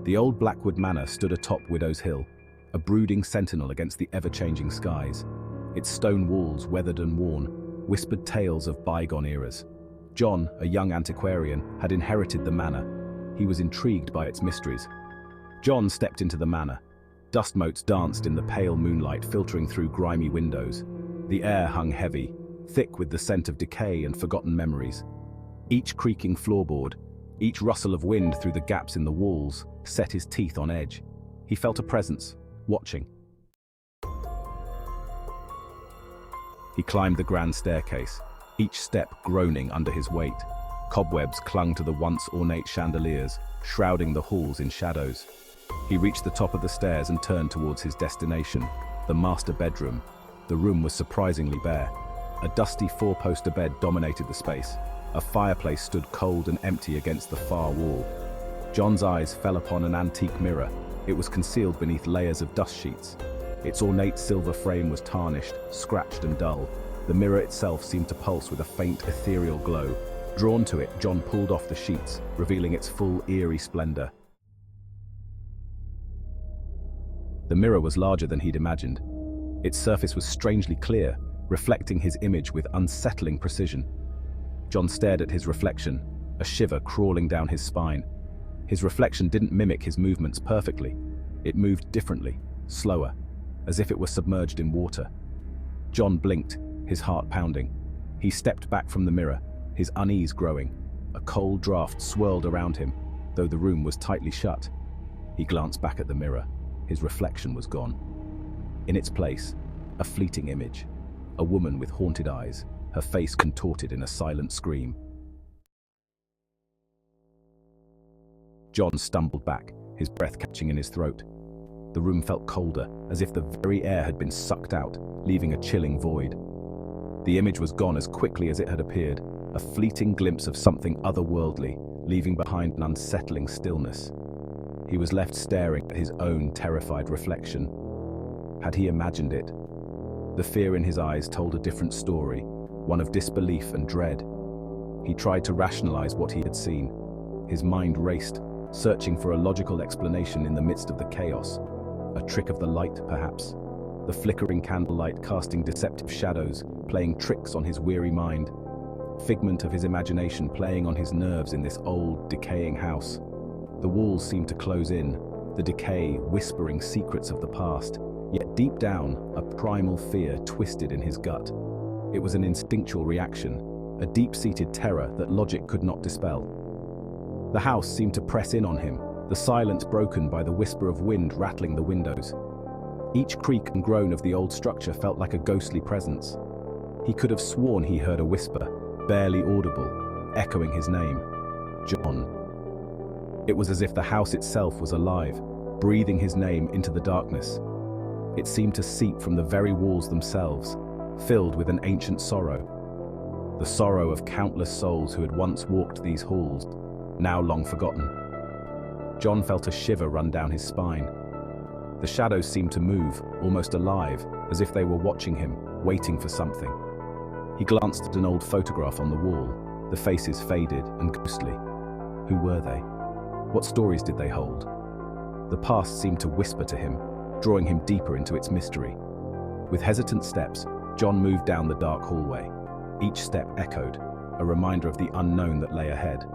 The old Blackwood Manor stood atop Widow's Hill, a brooding sentinel against the ever-changing skies. Its stone walls, weathered and worn, whispered tales of bygone eras. John, a young antiquarian, had inherited the manor. He was intrigued by its mysteries. John stepped into the manor. Dust motes danced in the pale moonlight filtering through grimy windows. The air hung heavy, thick with the scent of decay and forgotten memories. Each creaking floorboard, each rustle of wind through the gaps in the walls, set his teeth on edge. He felt a presence, watching. He climbed the grand staircase, each step groaning under his weight. Cobwebs clung to the once ornate chandeliers, shrouding the halls in shadows. He reached the top of the stairs and turned towards his destination, the master bedroom. The room was surprisingly bare. A dusty four-poster bed dominated the space. A fireplace stood cold and empty against the far wall. John's eyes fell upon an antique mirror. It was concealed beneath layers of dust sheets. Its ornate silver frame was tarnished, scratched and dull. The mirror itself seemed to pulse with a faint, ethereal glow. Drawn to it, John pulled off the sheets, revealing its full, eerie splendor. The mirror was larger than he'd imagined. Its surface was strangely clear, reflecting his image with unsettling precision. John stared at his reflection, a shiver crawling down his spine. His reflection didn't mimic his movements perfectly. It moved differently, slower, as if it were submerged in water. John blinked, his heart pounding. He stepped back from the mirror, his unease growing. A cold draft swirled around him, though the room was tightly shut. He glanced back at the mirror. His reflection was gone. In its place, a fleeting image. A woman with haunted eyes, her face contorted in a silent scream. John stumbled back, his breath catching in his throat. The room felt colder, as if the very air had been sucked out, leaving a chilling void. The image was gone as quickly as it had appeared, a fleeting glimpse of something otherworldly, leaving behind an unsettling stillness. He was left staring at his own terrified reflection. Had he imagined it? The fear in his eyes told a different story, one of disbelief and dread. He tried to rationalize what he had seen. His mind raced, searching for a logical explanation in the midst of the chaos. A trick of the light, perhaps. The flickering candlelight casting deceptive shadows, playing tricks on his weary mind. Figment of his imagination playing on his nerves in this old, decaying house. The walls seemed to close in, the decay whispering secrets of the past, yet deep down, a primal fear twisted in his gut. It was an instinctual reaction, a deep-seated terror that logic could not dispel. The house seemed to press in on him, the silence broken by the whisper of wind rattling the windows. Each creak and groan of the old structure felt like a ghostly presence. He could have sworn he heard a whisper, barely audible, echoing his name. John. It was as if the house itself was alive, breathing his name into the darkness. It seemed to seep from the very walls themselves, filled with an ancient sorrow. The sorrow of countless souls who had once walked these halls, now long forgotten. John felt a shiver run down his spine. The shadows seemed to move, almost alive, as if they were watching him, waiting for something. He glanced at an old photograph on the wall, the faces faded and ghostly. Who were they? What stories did they hold? The past seemed to whisper to him, drawing him deeper into its mystery. With hesitant steps, John moved down the dark hallway. Each step echoed, a reminder of the unknown that lay ahead.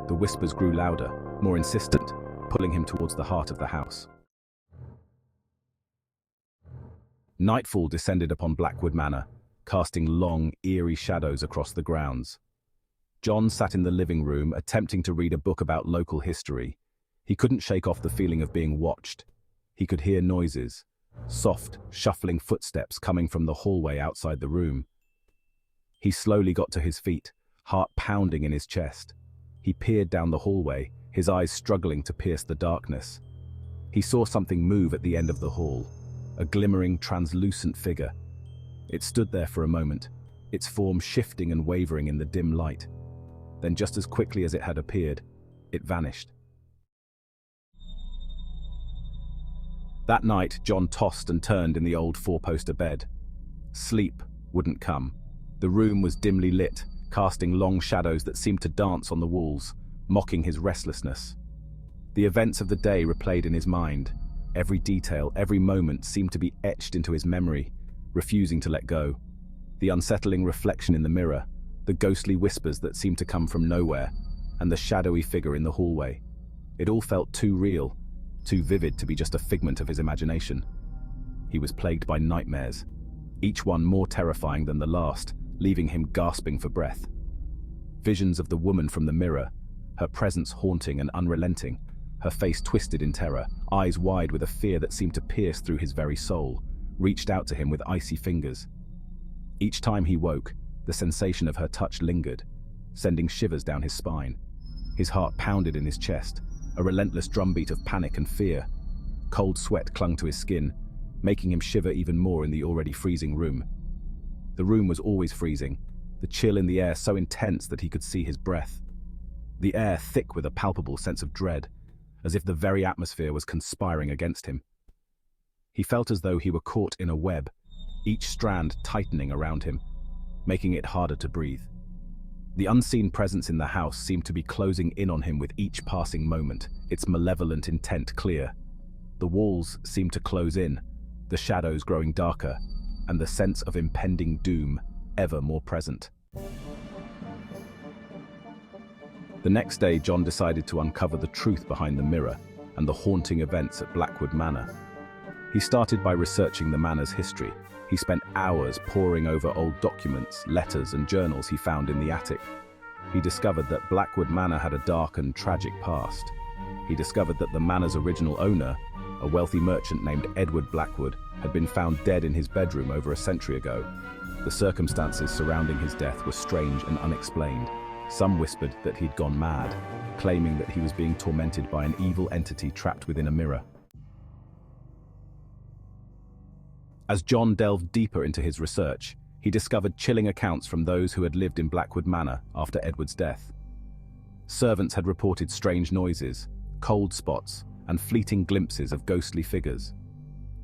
The whispers grew louder, more insistent, pulling him towards the heart of the house. Nightfall descended upon Blackwood Manor, casting long, eerie shadows across the grounds. John sat in the living room, attempting to read a book about local history. He couldn't shake off the feeling of being watched. He could hear noises, soft, shuffling footsteps coming from the hallway outside the room. He slowly got to his feet, heart pounding in his chest. He peered down the hallway, his eyes struggling to pierce the darkness. He saw something move at the end of the hall, a glimmering, translucent figure. It stood there for a moment, its form shifting and wavering in the dim light. Then just as quickly as it had appeared, it vanished. That night, John tossed and turned in the old four-poster bed. Sleep wouldn't come. The room was dimly lit, casting long shadows that seemed to dance on the walls, mocking his restlessness. The events of the day replayed in his mind. Every detail, every moment seemed to be etched into his memory, refusing to let go. The unsettling reflection in the mirror, the ghostly whispers that seemed to come from nowhere, and the shadowy figure in the hallway. It all felt too real, too vivid to be just a figment of his imagination. He was plagued by nightmares, each one more terrifying than the last, leaving him gasping for breath. Visions of the woman from the mirror, her presence haunting and unrelenting, her face twisted in terror, eyes wide with a fear that seemed to pierce through his very soul, reached out to him with icy fingers. Each time he woke, the sensation of her touch lingered, sending shivers down his spine. His heart pounded in his chest, a relentless drumbeat of panic and fear. Cold sweat clung to his skin, making him shiver even more in the already freezing room. The room was always freezing, the chill in the air so intense that he could see his breath. The air thick with a palpable sense of dread, as if the very atmosphere was conspiring against him. He felt as though he were caught in a web, each strand tightening around him, making it harder to breathe. The unseen presence in the house seemed to be closing in on him with each passing moment, its malevolent intent clear. The walls seemed to close in, the shadows growing darker, and the sense of impending doom ever more present. The next day, John decided to uncover the truth behind the mirror and the haunting events at Blackwood Manor. He started by researching the manor's history. He spent hours poring over old documents, letters, and journals he found in the attic. He discovered that Blackwood Manor had a dark and tragic past. He discovered that the manor's original owner, a wealthy merchant named Edward Blackwood, had been found dead in his bedroom over a century ago. The circumstances surrounding his death were strange and unexplained. Some whispered that he'd gone mad, claiming that he was being tormented by an evil entity trapped within a mirror. As John delved deeper into his research, he discovered chilling accounts from those who had lived in Blackwood Manor after Edward's death. Servants had reported strange noises, cold spots, and fleeting glimpses of ghostly figures.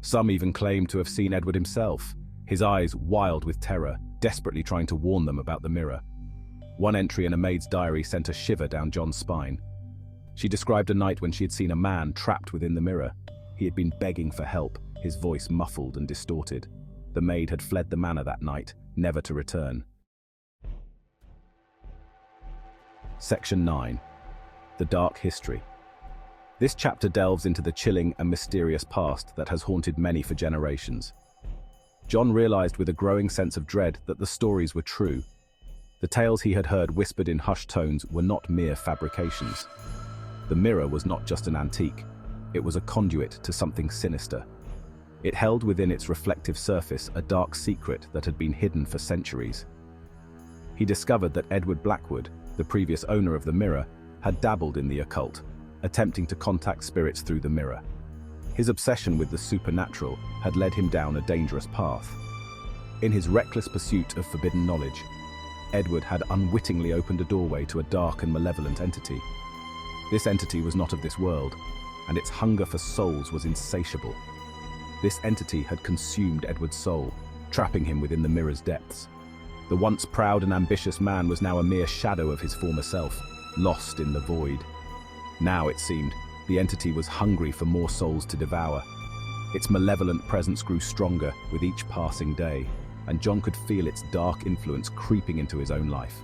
Some even claimed to have seen Edward himself, his eyes wild with terror, desperately trying to warn them about the mirror. One entry in a maid's diary sent a shiver down John's spine. She described a night when she had seen a man trapped within the mirror. He had been begging for help, his voice muffled and distorted. The maid had fled the manor that night, never to return. Section 9. The Dark History. This chapter delves into the chilling and mysterious past that has haunted many for generations. John realized with a growing sense of dread that the stories were true. The tales he had heard whispered in hushed tones were not mere fabrications. The mirror was not just an antique, it was a conduit to something sinister. It held within its reflective surface a dark secret that had been hidden for centuries. He discovered that Edward Blackwood, the previous owner of the mirror, had dabbled in the occult, attempting to contact spirits through the mirror. His obsession with the supernatural had led him down a dangerous path. In his reckless pursuit of forbidden knowledge, Edward had unwittingly opened a doorway to a dark and malevolent entity. This entity was not of this world, and its hunger for souls was insatiable. This entity had consumed Edward's soul, trapping him within the mirror's depths. The once proud and ambitious man was now a mere shadow of his former self, lost in the void. Now, it seemed, the entity was hungry for more souls to devour. Its malevolent presence grew stronger with each passing day, and John could feel its dark influence creeping into his own life.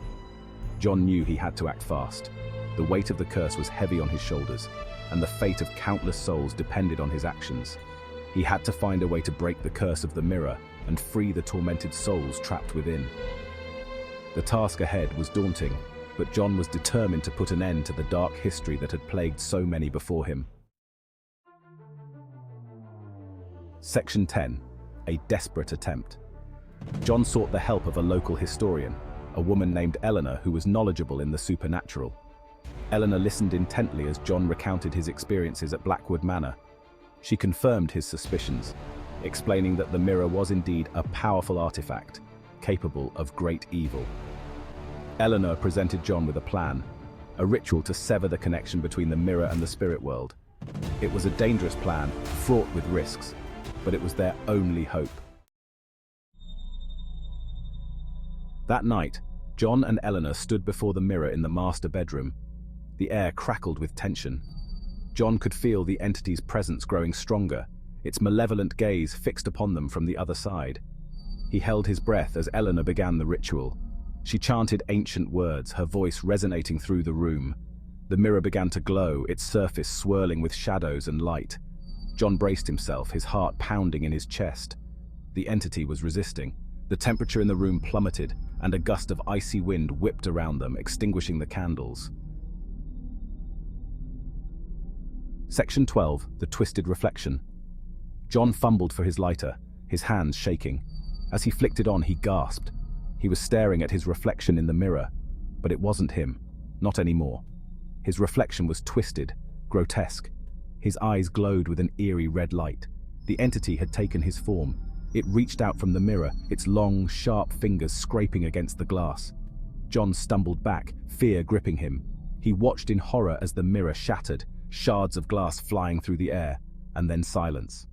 John knew he had to act fast. The weight of the curse was heavy on his shoulders, and the fate of countless souls depended on his actions. He had to find a way to break the curse of the mirror and free the tormented souls trapped within. The task ahead was daunting, but John was determined to put an end to the dark history that had plagued so many before him. Section 10. A desperate attempt. John sought the help of a local historian, a woman named Eleanor who was knowledgeable in the supernatural. Eleanor listened intently as John recounted his experiences at Blackwood Manor. She confirmed his suspicions, explaining that the mirror was indeed a powerful artifact, capable of great evil. Eleanor presented John with a plan, a ritual to sever the connection between the mirror and the spirit world. It was a dangerous plan, fraught with risks, but it was their only hope. That night, John and Eleanor stood before the mirror in the master bedroom. The air crackled with tension. John could feel the entity's presence growing stronger, its malevolent gaze fixed upon them from the other side. He held his breath as Eleanor began the ritual. She chanted ancient words, her voice resonating through the room. The mirror began to glow, its surface swirling with shadows and light. John braced himself, his heart pounding in his chest. The entity was resisting. The temperature in the room plummeted, and a gust of icy wind whipped around them, extinguishing the candles. Section 12, The Twisted Reflection. John fumbled for his lighter, his hands shaking. As he flicked it on, he gasped. He was staring at his reflection in the mirror, but it wasn't him, not anymore. His reflection was twisted, grotesque. His eyes glowed with an eerie red light. The entity had taken his form. It reached out from the mirror, its long, sharp fingers scraping against the glass. John stumbled back, fear gripping him. He watched in horror as the mirror shattered, shards of glass flying through the air, and then silence.